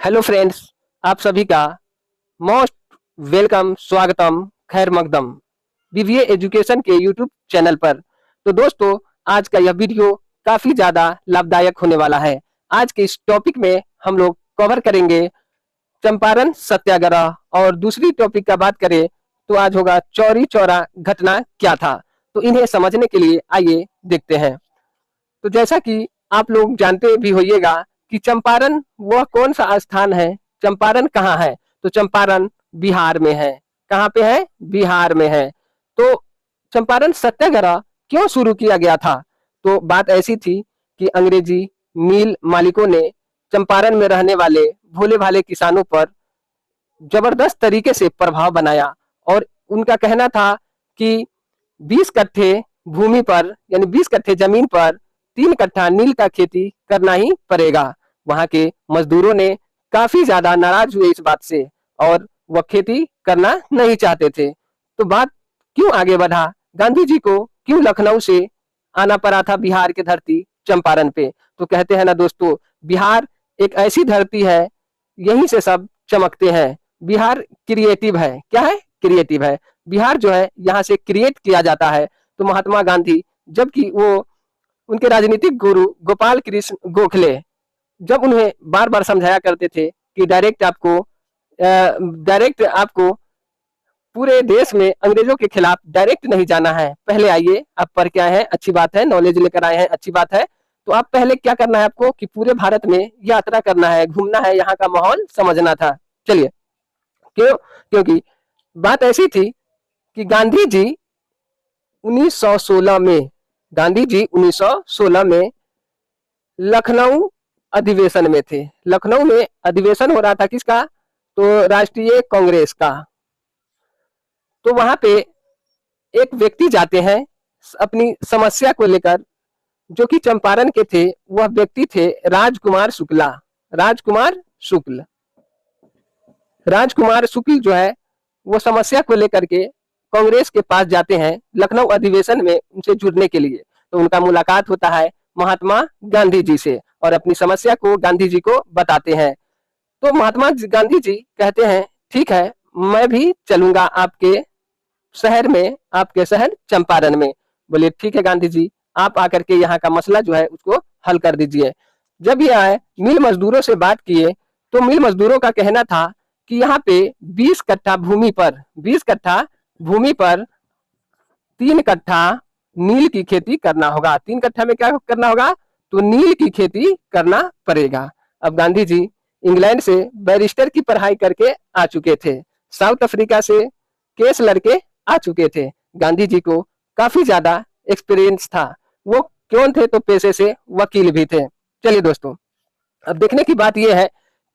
Hello friends, आप सभी का मोस्ट वेलकम, स्वागतम, खैर मकदम बीबीए एजुकेशन के यूट्यूब चैनल पर। तो दोस्तों, आज का यह वीडियो काफी ज्यादा लाभदायक होने वाला है। आज के इस टॉपिक में हम लोग कवर करेंगे चंपारण सत्याग्रह, और दूसरी टॉपिक का बात करें तो आज होगा चौरी चौरा घटना क्या था। तो इन्हें समझने के लिए आइए देखते हैं। तो जैसा कि आप लोग जानते भी होइएगा कि चंपारण वह कौन सा स्थान है, चंपारण कहाँ है। तो चंपारण बिहार में है। कहाँ पे है? बिहार में है। तो चंपारण सत्याग्रह क्यों शुरू किया गया था? तो बात ऐसी थी कि अंग्रेजी मिल मालिकों ने चंपारण में रहने वाले भोले भाले किसानों पर जबरदस्त तरीके से प्रभाव बनाया, और उनका कहना था कि 20 कट्ठे भूमि पर, यानी 20 कट्ठे जमीन पर 3 कट्ठा नील का खेती करना ही पड़ेगा। वहां के मजदूरों ने काफी ज्यादा नाराज हुए इस बात से, और वह खेती करना नहीं चाहते थे। तो बात क्यों आगे बढ़ा, गांधी जी को क्यों लखनऊ से आना पड़ा था बिहार की धरती चंपारण पे? तो कहते हैं ना दोस्तों, बिहार एक ऐसी धरती है, यहीं से सब चमकते हैं। बिहार क्रिएटिव है। क्या है? क्रिएटिव है। बिहार जो है, यहाँ से क्रिएट किया जाता है। तो महात्मा गांधी, जबकि वो उनके राजनीतिक गुरु गोपाल कृष्ण गोखले जब उन्हें बार बार समझाया करते थे कि डायरेक्ट आपको पूरे देश में अंग्रेजों के खिलाफ डायरेक्ट नहीं जाना है, पहले आइए, आप पढ़ के आए हैं, अच्छी बात है, नॉलेज लेकर आए हैं, अच्छी बात है। तो आप पहले क्या करना है आपको कि पूरे भारत में यात्रा करना है, घूमना है, यहाँ का माहौल समझना था। चलिए, क्यों? क्योंकि बात ऐसी थी कि गांधी जी 1916 में गांधी जी 1916 में लखनऊ अधिवेशन में थे। लखनऊ में अधिवेशन हो रहा था किसका? तो राष्ट्रीय कांग्रेस का। तो वहां पे एक व्यक्ति जाते हैं अपनी समस्या को लेकर, जो कि चंपारण के थे। वह व्यक्ति थे राजकुमार शुक्ला। राजकुमार शुक्ल राजकुमार शुक्ल जो है, वो समस्या को लेकर के कांग्रेस के पास जाते हैं लखनऊ अधिवेशन में उनसे जुड़ने के लिए। तो उनका मुलाकात होता है महात्मा गांधी जी से, और अपनी समस्या को गांधी जी को बताते हैं। तो महात्मा गांधी जी कहते हैं, ठीक है, मैं भी चलूंगा आपके शहर में, आपके शहर चंपारण में। बोले ठीक है गांधी जी, आप आकर के यहाँ का मसला जो है उसको हल कर दीजिए। जब ये आए, मिल मजदूरों से बात किए, तो मिल मजदूरों का कहना था कि यहाँ पे 20 कट्ठा भूमि पर 20 कट्ठा भूमि पर 3 कट्ठा नील की खेती करना होगा। 3 कट्ठा में क्या करना होगा? तो नील की खेती करना पड़ेगा। अब गांधी जी इंग्लैंड से बैरिस्टर की पढ़ाई करके आ चुके थे, साउथ अफ्रीका से केस लड़के आ चुके थे। गांधी जी को काफी ज्यादा एक्सपीरियंस था। वो कौन थे? तो पेशे से वकील भी थे। चलिए दोस्तों, अब देखने की बात यह है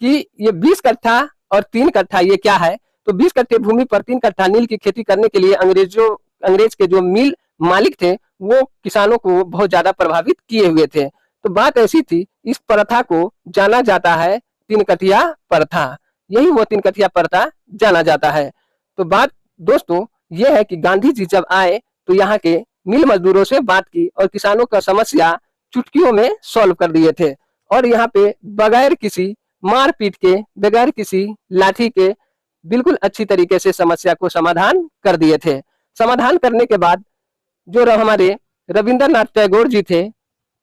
कि ये 20 कट्ठा और 3 कट्ठा ये क्या है। तो 20 कट्ठे भूमि पर 3 कट्ठा नील की खेती करने के लिए अंग्रेज के जो मिल मालिक थे, वो किसानों को बहुत ज्यादा प्रभावित किए हुए थे। तो बात ऐसी थी, इस प्रथा को जाना जाता है 3 कठिया प्रथा। यही वो 3 कठिया प्रथा जाना जाता है। तो बात दोस्तों ये है कि गांधी जी जब आए तो यहाँ के मिल मजदूरों से बात की, और किसानों का समस्या चुटकियों में सॉल्व कर दिए थे। और यहाँ पे बगैर किसी मारपीट के, बगैर किसी लाठी के, बिल्कुल अच्छी तरीके से समस्या को समाधान कर दिए थे। समाधान करने के बाद जो हमारे रविंद्रनाथ टैगोर जी थे,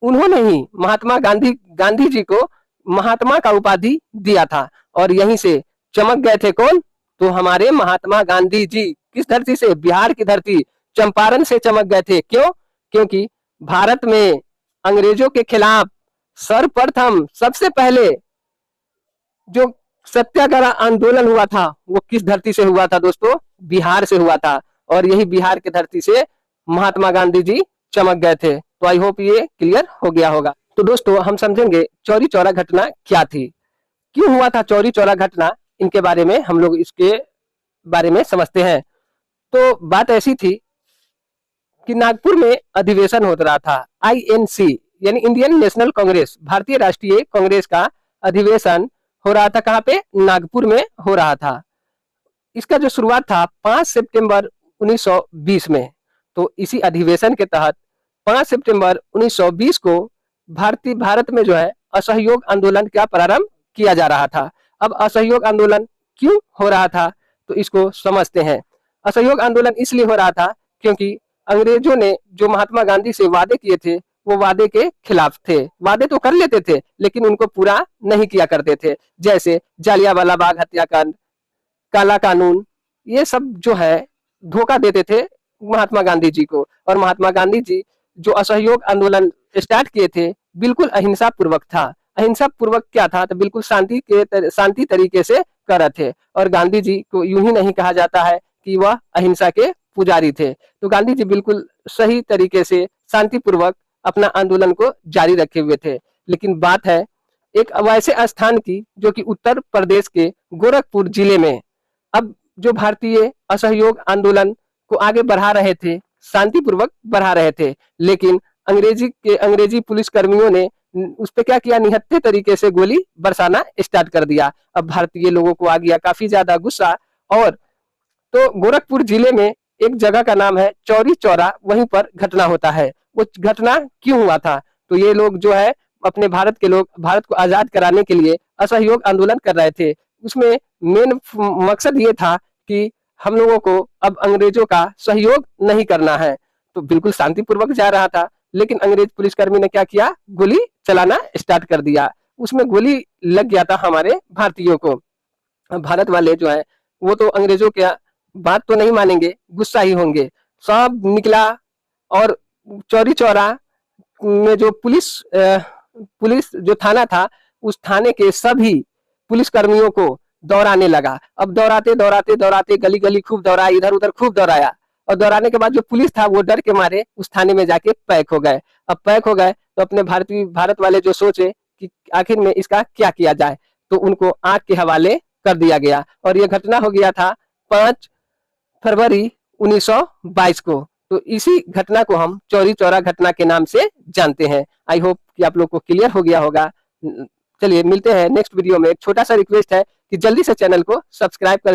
उन्होंने ही महात्मा गांधी जी को महात्मा का उपाधि दिया था। और यहीं से चमक गए थे कौन? तो हमारे महात्मा गांधी जी किस धरती से? बिहार की धरती चंपारण से चमक गए थे। क्यों? क्योंकि भारत में अंग्रेजों के खिलाफ सर्वप्रथम, सबसे पहले जो सत्याग्रह आंदोलन हुआ था, वो किस धरती से हुआ था दोस्तों? बिहार से हुआ था। और यही बिहार की धरती से महात्मा गांधी जी चमक गए थे। तो आई होप ये क्लियर हो गया होगा। तो दोस्तों, हम समझेंगे चौरी चौरा घटना क्या थी, क्यों हुआ था चौरी चौरा घटना। इनके बारे में हम लोग इसके बारे में समझते हैं। तो बात ऐसी थी कि नागपुर में अधिवेशन हो रहा था, आईएनसी यानी इंडियन नेशनल कांग्रेस, भारतीय राष्ट्रीय कांग्रेस का अधिवेशन हो रहा था। कहाँ पे? नागपुर में हो रहा था। इसका जो शुरुआत था 5 सितंबर 1920 में। तो इसी अधिवेशन के तहत 5 सितंबर 1920 को भारत में जो है असहयोग आंदोलन का प्रारंभ किया जा रहा था। अब असहयोग आंदोलन क्यों हो रहा था, तो इसको समझते हैं। असहयोग आंदोलन इसलिए हो रहा था क्योंकि अंग्रेजों ने जो महात्मा गांधी से वादे किए थे वो वादे के खिलाफ थे। वादे तो कर लेते थे लेकिन उनको पूरा नहीं किया करते थे, जैसे जालियांवाला बाग हत्याकांड, काला कानून, ये सब जो है धोखा देते थे महात्मा गांधी जी को। और महात्मा गांधी जी जो असहयोग आंदोलन स्टार्ट किए थे बिल्कुल अहिंसा पूर्वक था। अहिंसा पूर्वक क्या था, तो बिल्कुल शांति तरीके से कर रहे थे। और गांधी जी को यूं ही नहीं कहा जाता है कि वह अहिंसा के पुजारी थे। तो गांधी जी बिल्कुल सही तरीके से शांतिपूर्वक अपना आंदोलन को जारी रखे हुए थे। लेकिन बात है एक वैसे स्थान की जो कि उत्तर प्रदेश के गोरखपुर जिले में। अब जो भारतीय असहयोग आंदोलन को आगे बढ़ा रहे थे, शांतिपूर्वक बढ़ा रहे थे, लेकिन अंग्रेजी पुलिस कर्मियों ने उस पर क्या किया, निहत्थे तरीके से गोली बरसाना स्टार्ट कर दिया। अब भारतीय लोगों को आ गया काफी ज्यादा गुस्सा। और तो गोरखपुर जिले में एक जगह का नाम है चौरी चौरा, वहीं पर घटना होता है। वो घटना क्यों हुआ था, तो ये लोग जो है अपने भारत के लोग भारत को आजाद कराने के लिए असहयोग आंदोलन कर रहे थे। उसमें मेन मकसद ये था कि हम लोगों को अब अंग्रेजों का सहयोग नहीं करना है। तो बिल्कुल शांतिपूर्वक जा रहा था, लेकिन अंग्रेज पुलिसकर्मी ने क्या किया, गोली चलाना स्टार्ट कर दिया। उसमें गोली लग गया था हमारे भारतीयों को। भारत वाले जो है वो तो अंग्रेजों के बात तो नहीं मानेंगे, गुस्सा ही होंगे। सब निकला और चौरी चौरा में जो पुलिस जो थाना था, उस थाने के सभी पुलिस कर्मियों को दौड़ाने लगा। अब दौड़ाते दौड़ाते दौड़ाते गली गली खूब दौड़ाया, इधर उधर खूब दौड़ाया। और दौड़ाने के बाद जो पुलिस था वो डर के मारे उस थाने में जाके पैक हो गए। अब पैक हो गए तो अपने भारत वाले जो सोचे कि आखिर में इसका क्या किया जाए, तो उनको आग के हवाले कर दिया गया। और ये घटना हो गया था 5 फरवरी 1922 को। तो इसी घटना को हम चौरी चौरा घटना के नाम से जानते हैं। आई होप कि आप लोग को क्लियर हो गया होगा। चलिए मिलते हैं नेक्स्ट वीडियो में। एक छोटा सा रिक्वेस्ट है कि जल्दी से चैनल को सब्सक्राइब कर